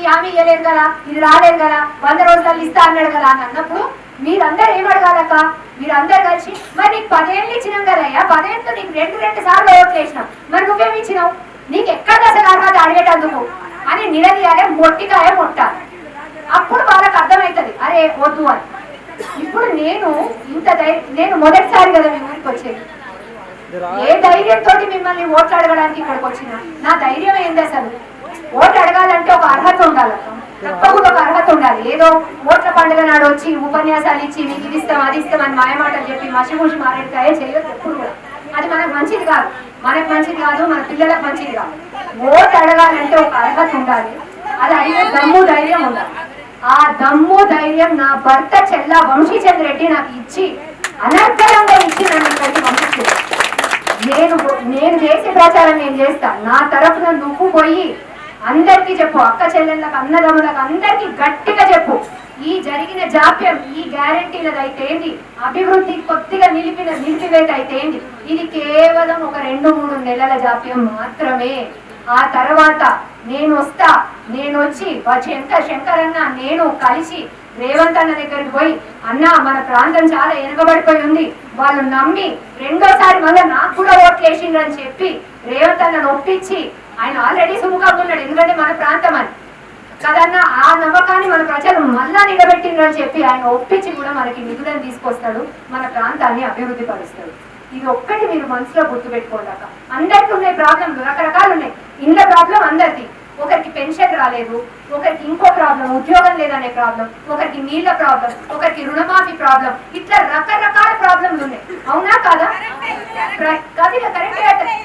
ఈ హామీ ఇవ్వలేదు కదా, ఇది రాలేదు కదా, 100 రోజులు ఇస్తా అన్నాడు కదా అని అన్నప్పుడు మీరందరూ ఏం అడగాలక్క? మీరందరూ కలిసి మరి నీకు 10 ఏళ్ళు ఇచ్చినాం కదయ్యా, 10 ఏళ్ళు నీకు రెండు సార్లు ఓట్లు వేసినాం, మరి నువ్వేమి ఇచ్చినావు, నీకు ఎక్కడ అసలు అర్హత అడిగేటందుకు అని నిలదీయాలి, మొట్టికాయ మొట్టాలి. అప్పుడు వాళ్ళకి అర్థమవుతుంది అరే వద్దు అని. ఇప్పుడు నేను మొదటిసారి కదా మీ ఊరికి వచ్చేది, ఏ ధైర్యంతో మిమ్మల్ని ఓట్లు అడగడానికి ఇక్కడికి వచ్చిన? నా ధైర్యం ఏంది అసలు? ఓట్లు అడగాలంటే ఒక అర్హత ఉండాలి, తప్పకుండా ఒక అర్హత ఉండాలి. ఏదో ఓట్ల పండుగ నాడు వచ్చి ఉపన్యాసాలు ఇచ్చి మీకు ఇది ఇస్తాం అది ఇస్తాం అని మాయమాటలు చెప్పి మసిమూసి మారేడుకాయ చేయొద్దు ఎప్పుడు కూడా. అది మనకు మంచిది కాదు, మనకు మంచిది కాదు, మన పిల్లలకు మంచిది కాదు. ఓటు అడగాలంటే ఒక అర్హత ఉండాలి, అది అడిగే దమ్ము ధైర్యం ఉండాలి. ఆ దమ్ము ధైర్యం నా భర్త చెల్ల వంశీచంద్ర రెడ్డి నాకు ఇచ్చి అనర్గళంగా ఇచ్చి నన్ను ఇక్కడికి పంపించింది. నేను చేసే ప్రచారం నేను చేస్తా. నా తరఫున నువ్వు పోయి అందరికీ చెప్పు, అక్క చెల్లెళ్ళకి అన్నదమ్ములకు అందరికీ గట్టిగా చెప్పు, ఈ జరిగిన జాప్యం ఈ గ్యారెంటీలది అయితే ఏంటి, అభివృద్ధి కొద్దిగా నిలిపివేత అయితే ఏంటి, ఇది కేవలం ఒక 2-3 నెలల జాప్యం మాత్రమే. ఆ తర్వాత నేను వచ్చి శంకరన్న నేను కలిసి రేవంత్ అన్న దగ్గరికి పోయి అన్న మన ప్రాంతం చాలా వెనుకబడిపోయి ఉంది, వాళ్ళు నమ్మి రెండోసారి మళ్ళీ నాకు కూడా ఓట్లు వేసిండ్రు అని చెప్పి రేవంత్ అన్నను ఒప్పించి, ఆయన ఆల్రెడీ సుముఖంగా ఉన్నాడు ఎందుకంటే మన ప్రాంతం అని కదన్న, ఆ నమ్మకాన్ని మన ప్రజలు మళ్ళా నిలబెట్టిండ్రు అని చెప్పి ఆయన ఒప్పించి కూడా మనకి నిధులను తీసుకొస్తాడు, మన ప్రాంతాన్ని అభివృద్ధి పరుస్తాడు. ఇది ఒక్కటి మీరు మనసులో గుర్తుపెట్టుకోండి. అందరికీ ఉన్నాయి ప్రాబ్లంలు, రకరకాలు ఉన్నాయి. ఇండ్ల ప్రాబ్లం అందరిది, ఒకరికి పెన్షన్ రాలేదు, ఒకరికి ఇంకో ప్రాబ్లం ఉద్యోగం లేదనే ప్రాబ్లం, ఒకరికి నీళ్ల ప్రాబ్లం, ఒకరికి రుణమాఫీ ప్రాబ్లం, ఇట్లా రకరకాల ప్రాబ్లంలు ఉన్నాయి. అవునా కాదా? కరెక్ట్.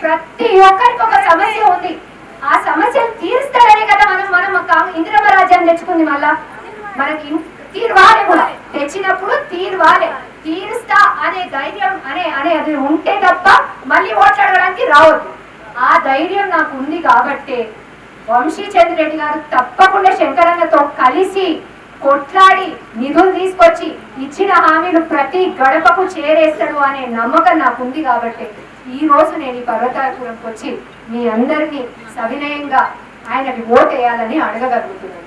ప్రతి ఒక్కరికి ఒక సమస్య ఉంది. ఆ సమస్యను తీరుస్తారనే కదా మనం ఇందిరమ్మ రాజ్యాన్ని తెచ్చుకుంది. మళ్ళా మనకి తీర్వాలే కూడా తెచ్చినప్పుడు తీరుస్తా అనే ధైర్యం అనే అది ఉంటే తప్ప మళ్ళీ ఓట్లాడడానికి రావద్దు. ఆ ధైర్యం నాకు ఉంది కాబట్టి వంశీచంద్ర రెడ్డి గారు తప్పకుండా శంకరన్నతో కలిసి కొట్లాడి నిధులు తీసుకొచ్చి ఇచ్చిన హామీలు ప్రతి గడపకు చేరేస్తాడు అనే నమ్మకం నాకు ఉంది కాబట్టి ఈ రోజు నేను ఈ పర్వతాపురంకి వచ్చి మీ అందరినీ సవినయంగా ఆయనకి ఓటేయాలని అడగగలుగుతున్నాను.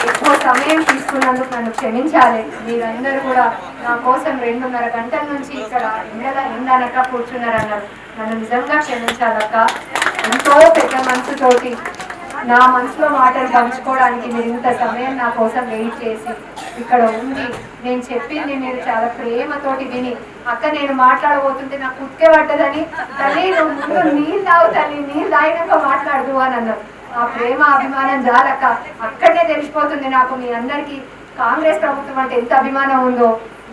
ఎక్కువ సమయం తీసుకున్నందుకు నన్ను క్షమించాలి. మీరందరూ కూడా నా కోసం 2.5 గంటల నుంచి ఇక్కడ ఎండనక కూర్చున్నారన్నారు. నన్ను నిజంగా క్షమించాలక్క. ఎంతో పెద్ద మనసుతోటి నా మనసులో మాటలు పంచుకోవడానికి మీరు ఇంత సమయం నా కోసం వెయిట్ చేసి ఇక్కడ ఉంది. నేను చెప్పింది మీరు చాలా ప్రేమతోటి విని, అక్క నేను మాట్లాడబోతుంటే నాకు కుక్కే పడ్డదని, తల్లి నువ్వు ముందు నీళ్ళు తాగు తల్లి, నీళ్ళు తాగినాక మాట్లాడదు అని అన్నారు. ఆ ప్రేమ అభిమానం చాలక్క. అక్కడనే తెలిసిపోతుంది నాకు మీ అందరికీ కాంగ్రెస్ ప్రభుత్వం అంటే ఎంత అభిమానం ఉందో.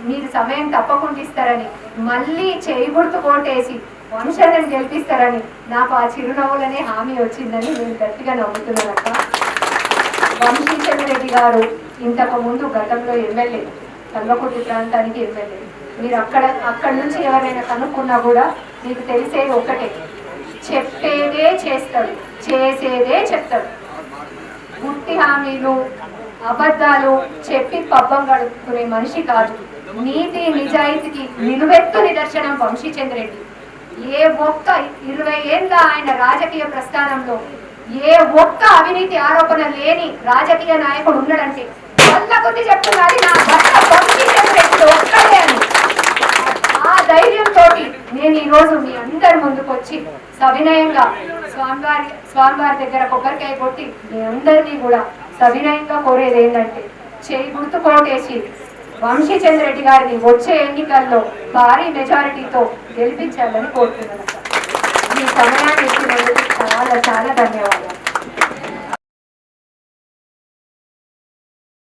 మీరు సమయం తప్పకుండా ఇస్తారని, మళ్ళీ చేయి గుర్తు కోటేసి వంశాలను గెలిపిస్తారని నాకు ఆ చిరునవ్వులనే హామీ వచ్చిందని నేను గట్టిగా నమ్ముతున్నానక్క. వంశీచంద్ర రెడ్డి గారు ఇంతకు ముందు గతంలో ఎమ్మెల్యే, కల్వకుర్తి ప్రాంతానికి ఎమ్మెల్యే. మీరు అక్కడి నుంచి ఎవరైనా కనుక్కున్నా కూడా మీకు తెలిసేది ఒకటే, చెప్పేదే చేస్తాడు, చేసేదే చెప్తాడు. గుట్టి హామీలు అబద్ధాలు చెప్పి పబ్బం గడుపుకునే మనిషి కాదు. నీతి నిజాయితీకి నిలువెత్తు నిదర్శనం వంశీచంద్ర రెడ్డి. ఏ ఒక్క 20 ఏళ్ళ ఆయన రాజకీయ ప్రస్థానంలో ఏ ఒక్క అవినీతి ఆరోపణ లేని రాజకీయ నాయకుడు ఉన్నాడంటే వల్ల కొద్ది చెప్తున్నది నా భర్త వంశీచంద్ర రెడ్డి ఒక్కడే అని. ఆ ధైర్యంతో నేను ఈరోజు మీ అందరి ముందుకు వచ్చి సవినయంగా స్వామివారి దగ్గర కొబ్బరికాయ కొట్టి మీ అందరినీ కూడా సవినయంగా కోరేది ఏంటంటే, చేయి గుర్తు కోటేసి వంశీచంద్ర రెడ్డి గారిని వచ్చే ఎన్నికల్లో భారీ మెజారిటీతో గెలిపించాలని కోరుతున్నాను. ఈ సమయాన్ని ఇచ్చినందుకు